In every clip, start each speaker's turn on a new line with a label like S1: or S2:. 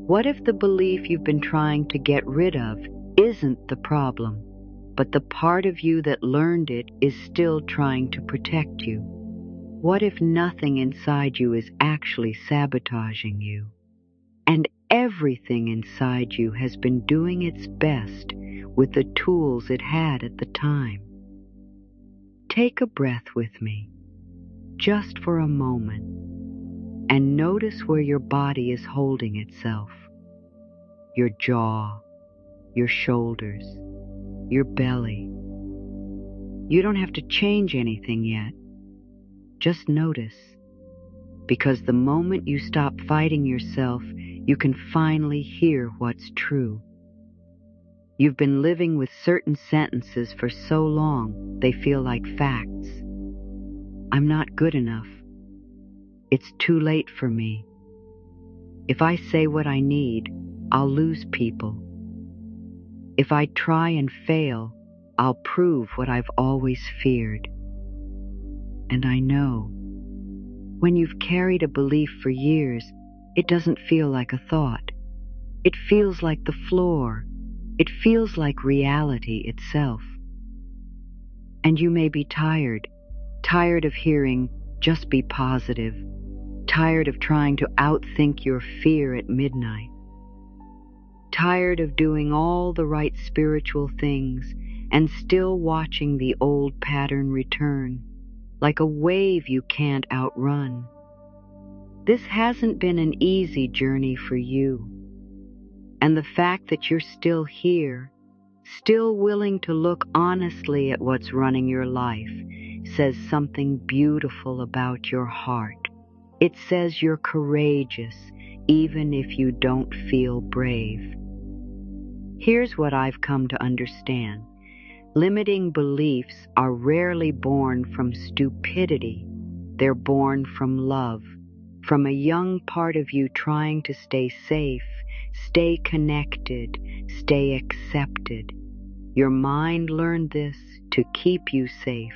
S1: What if the belief you've been trying to get rid of isn't the problem, but the part of you that learned it is still trying to protect you? What if nothing inside you is actually sabotaging you, and everything inside you has been doing its best with the tools it had at the time? Take a breath with me, just for a moment, and notice where your body is holding itself. Your jaw, your shoulders, your belly. You don't have to change anything yet. Just notice, because the moment you stop fighting yourself, you can finally hear what's true. You've been living with certain sentences for so long, they feel like facts. I'm not good enough. It's too late for me. If I say what I need, I'll lose people. If I try and fail, I'll prove what I've always feared. And I know, when you've carried a belief for years, it doesn't feel like a thought. It feels like the floor. It feels like reality itself. And you may be tired of hearing, just be positive, tired of trying to outthink your fear at midnight, tired of doing all the right spiritual things and still watching the old pattern return, like a wave you can't outrun. This hasn't been an easy journey for you. And the fact that you're still here, still willing to look honestly at what's running your life, says something beautiful about your heart. It says you're courageous, even if you don't feel brave. Here's what I've come to understand. Limiting beliefs are rarely born from stupidity. They're born from love, from a young part of you trying to stay safe, stay connected, stay accepted. Your mind learned this to keep you safe.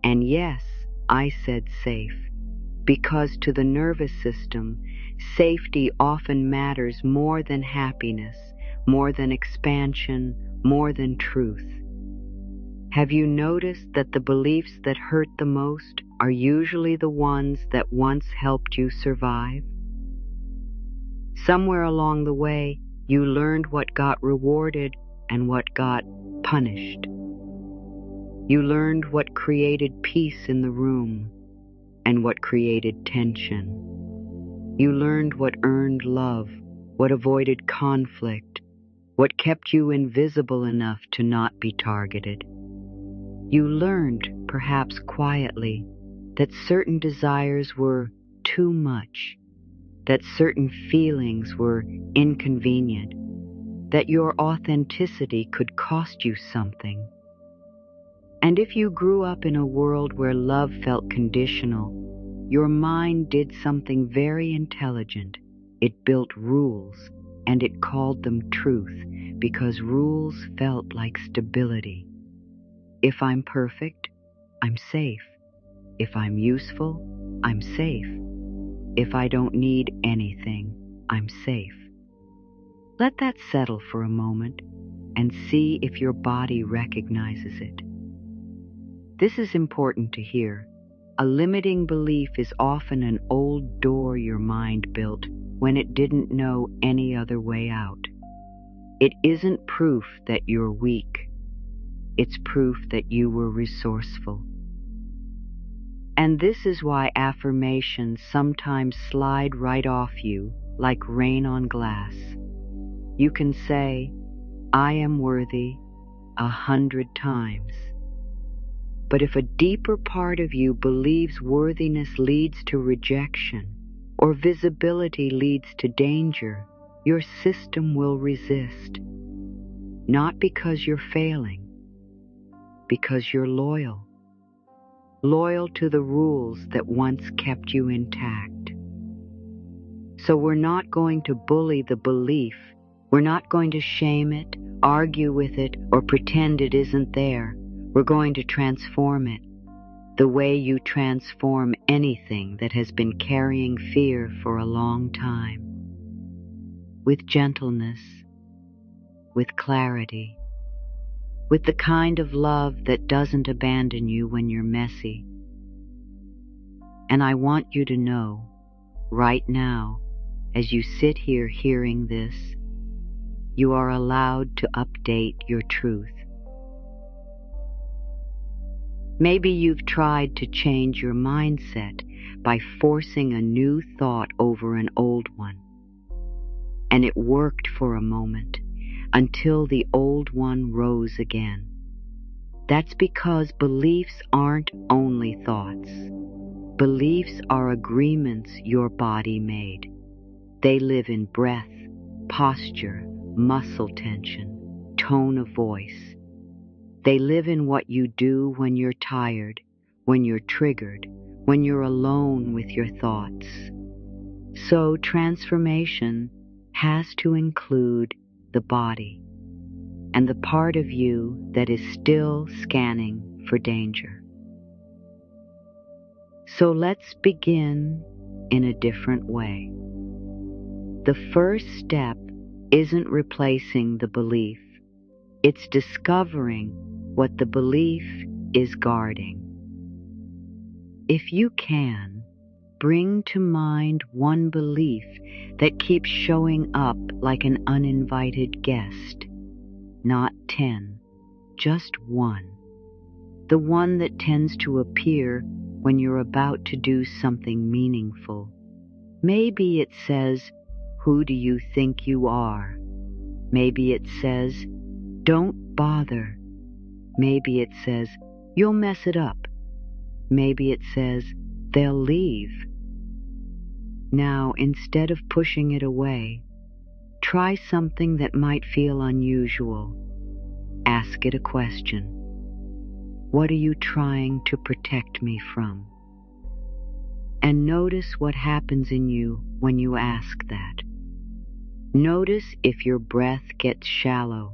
S1: And yes, I said safe, because to the nervous system, safety often matters more than happiness, more than expansion, more than truth. Have you noticed that the beliefs that hurt the most are usually the ones that once helped you survive? Somewhere along the way, you learned what got rewarded and what got punished. You learned what created peace in the room and what created tension. You learned what earned love, what avoided conflict, what kept you invisible enough to not be targeted. You learned, perhaps quietly, that certain desires were too much, that certain feelings were inconvenient, that your authenticity could cost you something. And if you grew up in a world where love felt conditional, your mind did something very intelligent. It built rules, and it called them truth, because rules felt like stability. If I'm perfect, I'm safe. If I'm useful, I'm safe. If I don't need anything, I'm safe. Let that settle for a moment and see if your body recognizes it. This is important to hear. A limiting belief is often an old door your mind built when it didn't know any other way out. It isn't proof that you're weak. It's proof that you were resourceful. And this is why affirmations sometimes slide right off you like rain on glass. You can say, I am worthy 100 times. But if a deeper part of you believes worthiness leads to rejection or visibility leads to danger, your system will resist. Not because you're failing, because you're loyal. Loyal to the rules that once kept you intact. So we're not going to bully the belief. We're not going to shame it, argue with it, or pretend it isn't there. We're going to transform it, the way you transform anything that has been carrying fear for a long time. with gentleness, with clarity, with the kind of love that doesn't abandon you when you're messy. And I want you to know, right now, as you sit here hearing this, you are allowed to update your truth. Maybe you've tried to change your mindset by forcing a new thought over an old one. And it worked for a moment, until the old one rose again. That's because beliefs aren't only thoughts. Beliefs are agreements your body made. They live in breath, posture, muscle tension, tone of voice. They live in what you do when you're tired, when you're triggered, when you're alone with your thoughts. So transformation has to include the body and the part of you that is still scanning for danger. So let's begin in a different way. The first step isn't replacing the belief. It's discovering what the belief is guarding. If you can, bring to mind one belief that keeps showing up like an uninvited guest. Not 10, just one. The one that tends to appear when you're about to do something meaningful. Maybe it says, "Who do you think you are?" Maybe it says, "Don't bother." Maybe it says, "You'll mess it up." Maybe it says, "They'll leave." Now, instead of pushing it away, try something that might feel unusual. Ask it a question. What are you trying to protect me from? And notice what happens in you when you ask that. Notice if your breath gets shallow.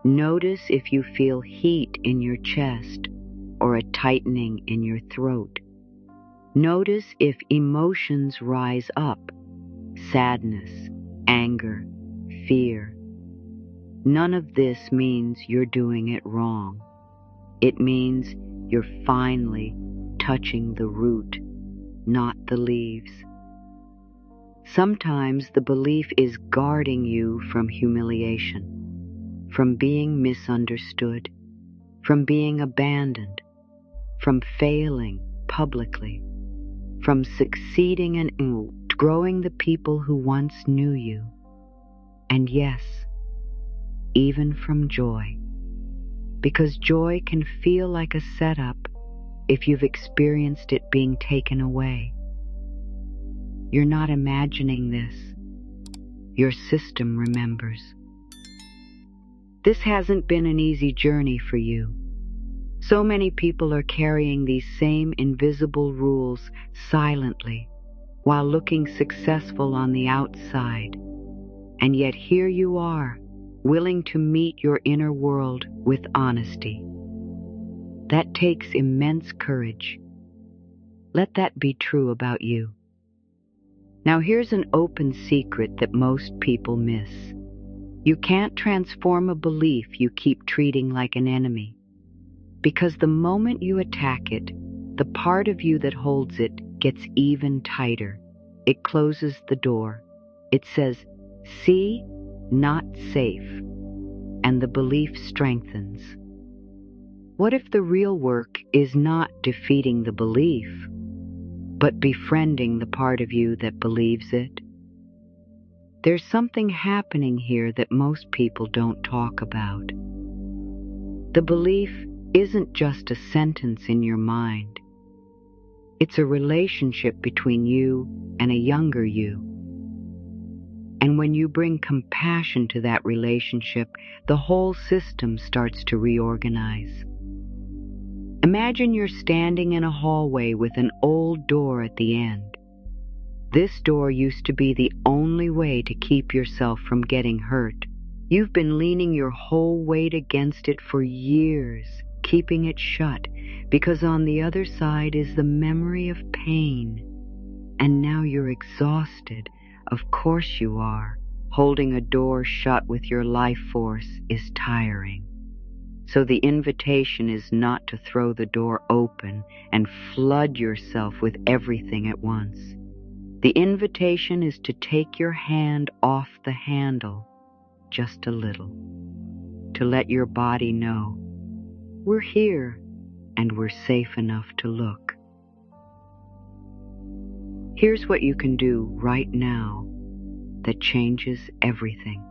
S1: Notice if you feel heat in your chest or a tightening in your throat. Notice if emotions rise up: sadness, anger, fear. None of this means you're doing it wrong. It means you're finally touching the root, not the leaves. Sometimes the belief is guarding you from humiliation, from being misunderstood, from being abandoned, from failing publicly, from succeeding and outgrowing the people who once knew you. And yes, even from joy, because joy can feel like a setup if you've experienced it being taken away. You're not imagining this. Your system remembers. This hasn't been an easy journey for you. So many people are carrying these same invisible rules silently while looking successful on the outside. And yet here you are, willing to meet your inner world with honesty. That takes immense courage. Let that be true about you. Now here's an open secret that most people miss. You can't transform a belief you keep treating like an enemy, because the moment you attack it, the part of you that holds it gets even tighter. It closes the door. It says, "See, not safe," and the belief strengthens. What if the real work is not defeating the belief, but befriending the part of you that believes it? There's something happening here that most people don't talk about. The belief isn't just a sentence in your mind. It's a relationship between you and a younger you. And when you bring compassion to that relationship, the whole system starts to reorganize. Imagine you're standing in a hallway with an old door at the end. This door used to be the only way to keep yourself from getting hurt. You've been leaning your whole weight against it for years, keeping it shut, because on the other side is the memory of pain. And now you're exhausted. Of course you are, Holding a door shut with your life force is tiring. So the invitation is not to throw the door open and flood yourself with everything at once. The invitation is to take your hand off the handle just a little, to let your body know we're here and we're safe enough to look. Here's what you can do right now that changes everything.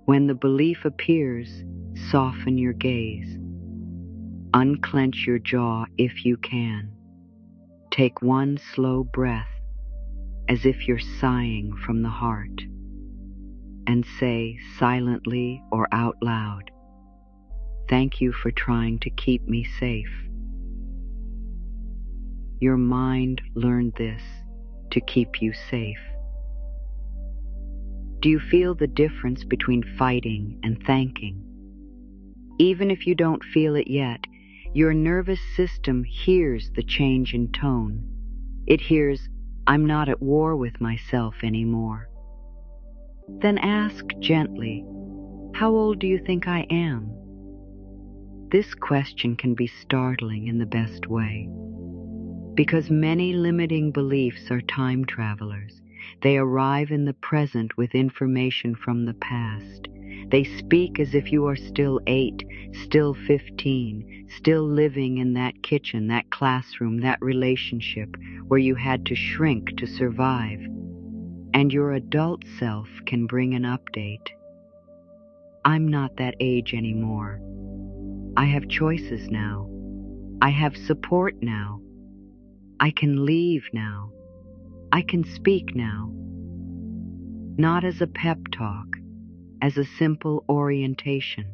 S1: When the belief appears, soften your gaze. Unclench your jaw if you can. Take one slow breath as if you're sighing from the heart, and say silently or out loud, "Thank you for trying to keep me safe." Your mind learned this to keep you safe. Do you feel the difference between fighting and thanking? Even if you don't feel it yet, your nervous system hears the change in tone. It hears, "I'm not at war with myself anymore." Then ask gently, "How old do you think I am?" This question can be startling in the best way, because many limiting beliefs are time travelers. They arrive in the present with information from the past. They speak as if you are still 8, still 15, still living in that kitchen, that classroom, that relationship where you had to shrink to survive. And your adult self can bring an update. I'm not that age anymore. I have choices now. I have support now. I can leave now. I can speak now. Not as a pep talk, as a simple orientation.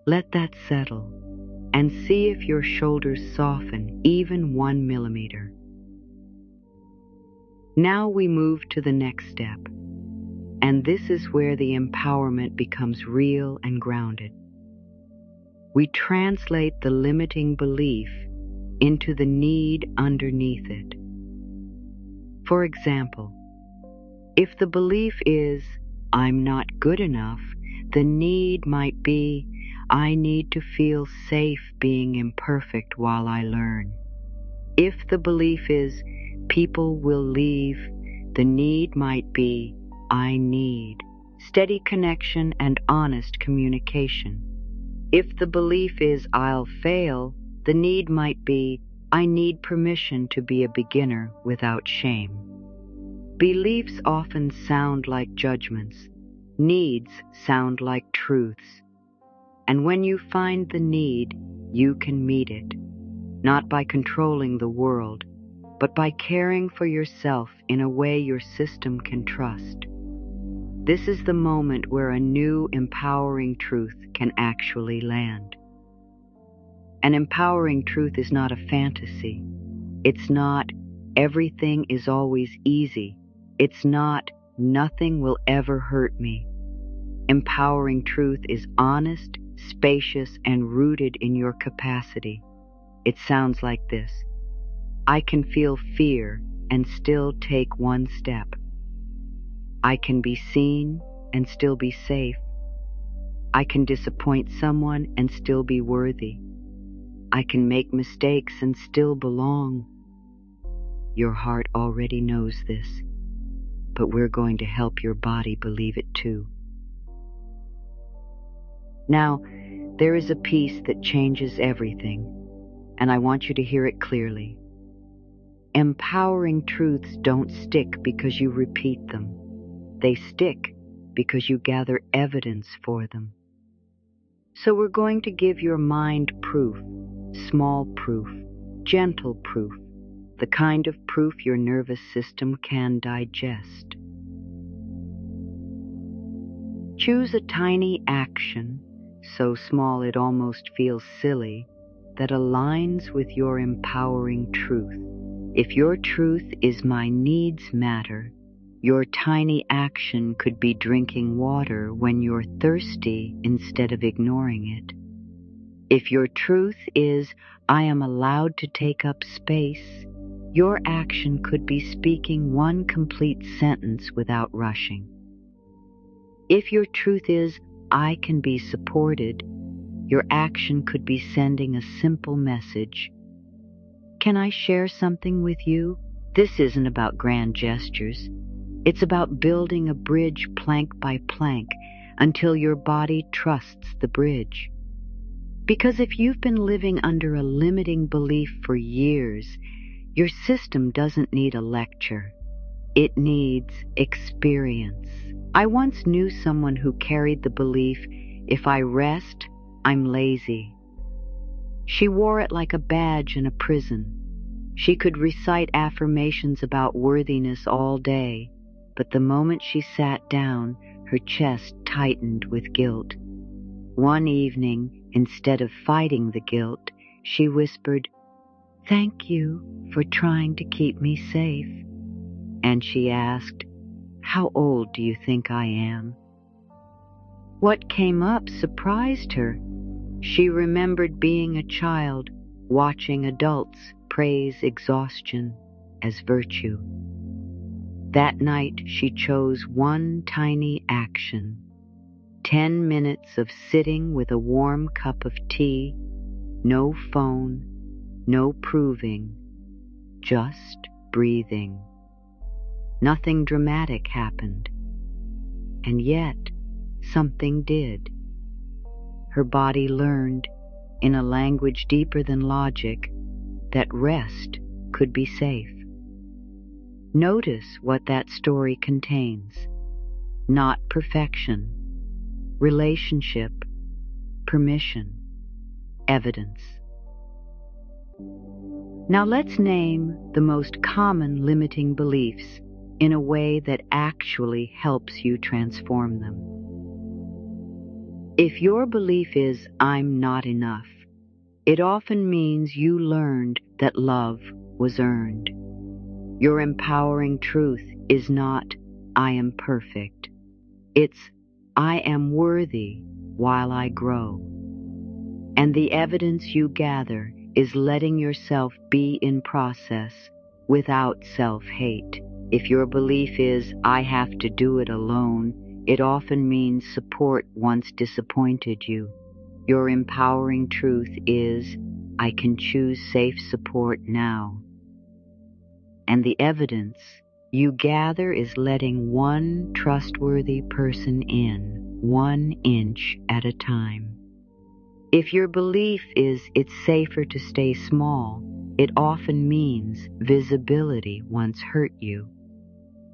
S1: Let that settle and see if your shoulders soften even 1 millimeter. Now we move to the next step, and this is where the empowerment becomes real and grounded. We translate the limiting belief into the need underneath it. For example, if the belief is, "I'm not good enough," the need might be, "I need to feel safe being imperfect while I learn." If the belief is, "People will leave," the need might be, "I need steady connection and honest communication." If the belief is, "I'll fail," the need might be, "I need permission to be a beginner without shame." Beliefs often sound like judgments. Needs sound like truths. And when you find the need, you can meet it, not by controlling the world, but by caring for yourself in a way your system can trust. This is the moment where a new empowering truth can actually land. An empowering truth is not a fantasy. It's not, "Everything is always easy." It's not, "Nothing will ever hurt me." Empowering truth is honest, spacious, and rooted in your capacity. It sounds like this: I can feel fear and still take one step. I can be seen and still be safe. I can disappoint someone and still be worthy. I can make mistakes and still belong. Your heart already knows this, but we're going to help your body believe it too. Now, there is a piece that changes everything, and I want you to hear it clearly. Empowering truths don't stick because you repeat them. They stick because you gather evidence for them. So we're going to give your mind proof, small proof, gentle proof, the kind of proof your nervous system can digest. Choose a tiny action, so small it almost feels silly, that aligns with your empowering truth. If your truth is "my needs matter," your tiny action could be drinking water when you're thirsty instead of ignoring it. If your truth is "I am allowed to take up space," Your action could be speaking one complete sentence without rushing. If your truth is, I can be supported, your action could be sending a simple message. Can I share something with you? This isn't about grand gestures. It's about building a bridge plank by plank until your body trusts the bridge. Because if you've been living under a limiting belief for years, your system doesn't need a lecture. It needs experience. I once knew someone who carried the belief, if I rest, I'm lazy. She wore it like a badge in a prison. She could recite affirmations about worthiness all day, but the moment she sat down, her chest tightened with guilt. One evening, instead of fighting the guilt, she whispered, "Thank you for trying to keep me safe." And she asked, "How old do you think I am?" What came up surprised her. She remembered being a child, watching adults praise exhaustion as virtue. That night she chose one tiny action. 10 minutes of sitting with a warm cup of tea, no phone, no proving, just breathing. Nothing dramatic happened, and yet something did. Her body learned, in a language deeper than logic, that rest could be safe. Notice what that story contains. Not perfection, relationship, permission, evidence. Now let's name the most common limiting beliefs in a way that actually helps you transform them. If your belief is, I'm not enough, it often means you learned that love was earned. Your empowering truth is not, I am perfect. It's, I am worthy while I grow. And the evidence you gather is letting yourself be in process without self-hate. If your belief is, I have to do it alone, it often means support once disappointed you. Your empowering truth is, I can choose safe support now. And the evidence you gather is letting one trustworthy person in, 1 inch at a time. If your belief is it's safer to stay small, it often means visibility once hurt you.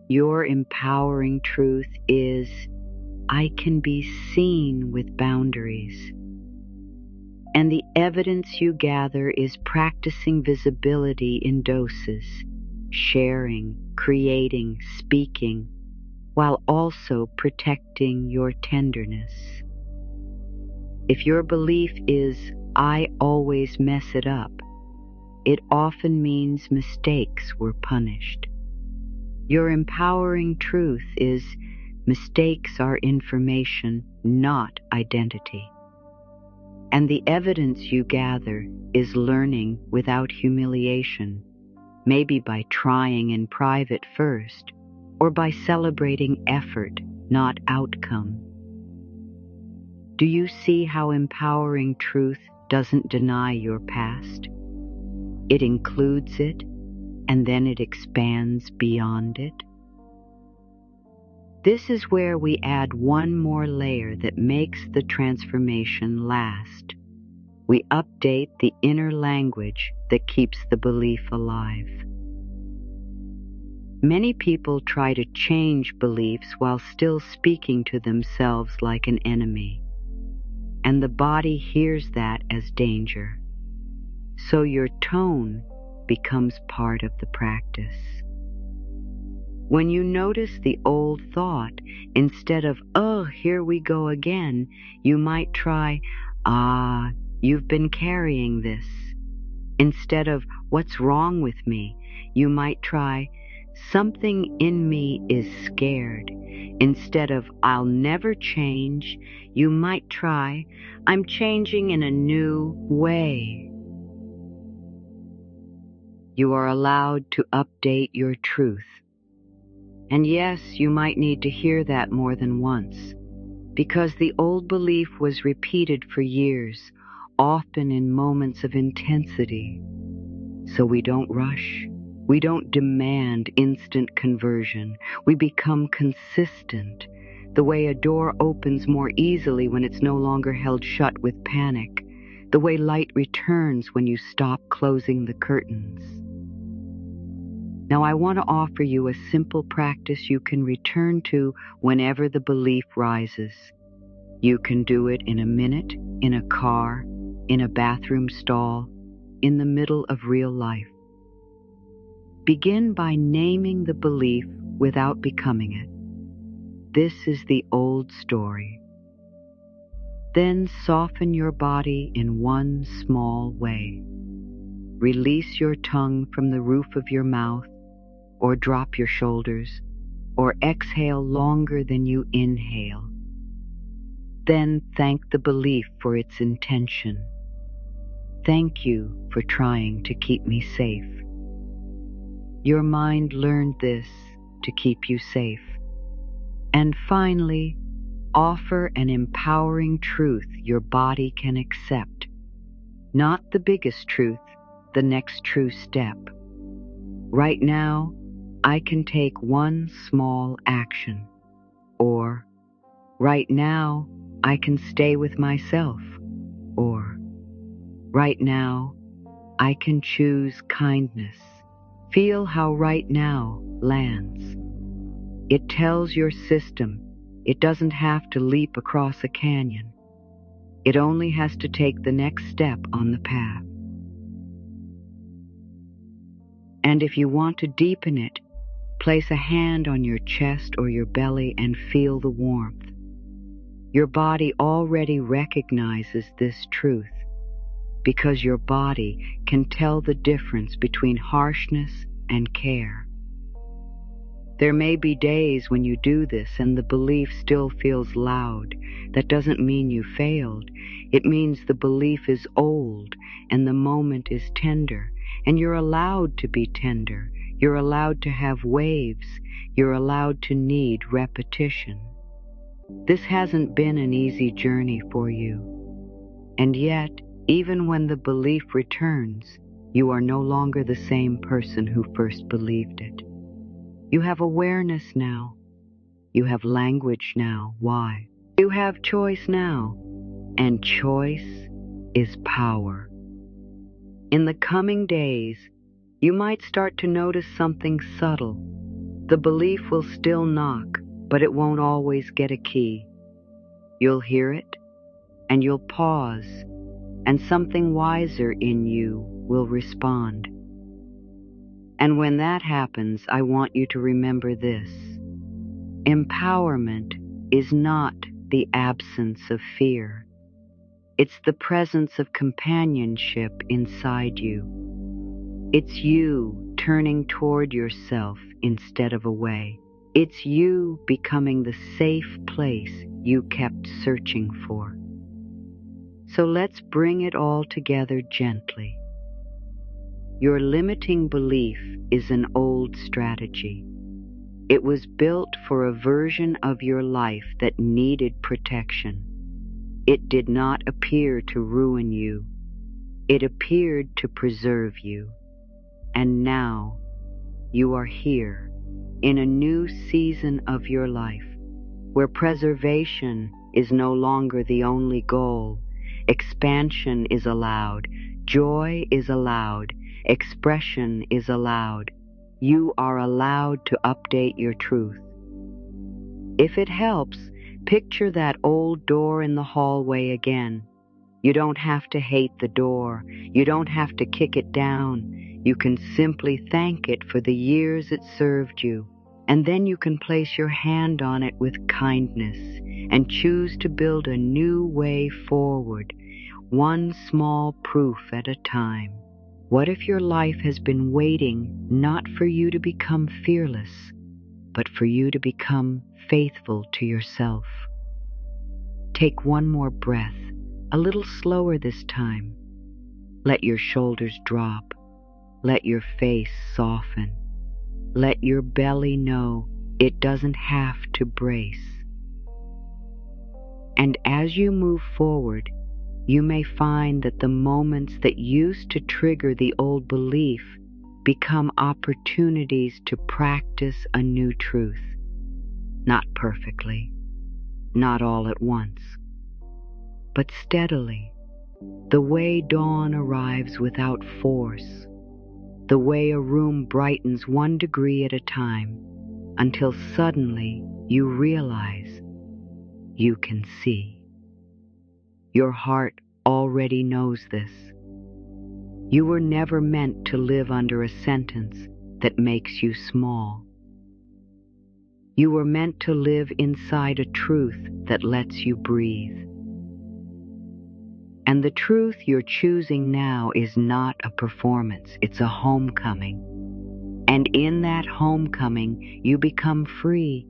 S1: Your empowering truth is, I can be seen with boundaries. And the evidence you gather is practicing visibility in doses, sharing, creating, speaking, while also protecting your tenderness. If your belief is, I always mess it up, it often means mistakes were punished. Your empowering truth is, mistakes are information, not identity. And the evidence you gather is learning without humiliation, maybe by trying in private first, or by celebrating effort, not outcome. Do you see how empowering truth doesn't deny your past? It includes it, and then it expands beyond it. This is where we add one more layer that makes the transformation last. We update the inner language that keeps the belief alive. Many people try to change beliefs while still speaking to themselves like an enemy, and the body hears that as danger. So your tone becomes part of the practice. When you notice the old thought, instead of, oh, here we go again, you might try, you've been carrying this. Instead of, what's wrong with me, you might try, something in me is scared. Instead of, I'll never change, you might try, I'm changing in a new way. You are allowed to update your truth. And yes, you might need to hear that more than once, because the old belief was repeated for years, often in moments of intensity. So we don't rush. We don't demand instant conversion. We become consistent, the way a door opens more easily when it's no longer held shut with panic, the way light returns when you stop closing the curtains. Now I want to offer you a simple practice you can return to whenever the belief rises. You can do it in a minute, in a car, in a bathroom stall, in the middle of real life. Begin by naming the belief without becoming it. This is the old story. Then soften your body in one small way. Release your tongue from the roof of your mouth, or drop your shoulders, or exhale longer than you inhale. Then thank the belief for its intention. Thank you for trying to keep me safe. Your mind learned this to keep you safe. And finally, offer an empowering truth your body can accept. Not the biggest truth, the next true step. Right now, I can take one small action. Or, right now, I can stay with myself. Or, right now, I can choose kindness. Feel how right now lands. It tells your system it doesn't have to leap across a canyon. It only has to take the next step on the path. And if you want to deepen it, place a hand on your chest or your belly and feel the warmth. Your body already recognizes this truth, because your body can tell the difference between harshness and care. There may be days when you do this and the belief still feels loud. That doesn't mean you failed. It means the belief is old and the moment is tender, and you're allowed to be tender. You're allowed to have waves. You're allowed to need repetition. This hasn't been an easy journey for you. And yet, even when the belief returns, you are no longer the same person who first believed it. You have awareness now. You have language now. Why? You have choice now. And choice is power. In the coming days, you might start to notice something subtle. The belief will still knock, but it won't always get a key. You'll hear it, and you'll pause, and something wiser in you will respond. And when that happens, I want you to remember this. Empowerment is not the absence of fear. It's the presence of companionship inside you. It's you turning toward yourself instead of away. It's you becoming the safe place you kept searching for. So let's bring it all together gently. Your limiting belief is an old strategy. It was built for a version of your life that needed protection. It did not appear to ruin you. It appeared to preserve you. And now you are here in a new season of your life where preservation is no longer the only goal. Expansion is allowed. Joy is allowed. Expression is allowed. You are allowed to update your truth. If it helps, picture that old door in the hallway again. You don't have to hate the door. You don't have to kick it down. You can simply thank it for the years it served you. And then you can place your hand on it with kindness and choose to build a new way forward, one small proof at a time. What if your life has been waiting not for you to become fearless, but for you to become faithful to yourself? Take one more breath, a little slower this time. Let your shoulders drop. Let your face soften. Let your belly know it doesn't have to brace. And as you move forward, you may find that the moments that used to trigger the old belief become opportunities to practice a new truth. Not perfectly, not all at once, but steadily, the way dawn arrives without force, the way a room brightens 1 degree at a time, until suddenly you realize you can see. Your heart already knows this. You were never meant to live under a sentence that makes you small. You were meant to live inside a truth that lets you breathe. And the truth you're choosing now is not a performance, it's a homecoming. And in that homecoming, you become free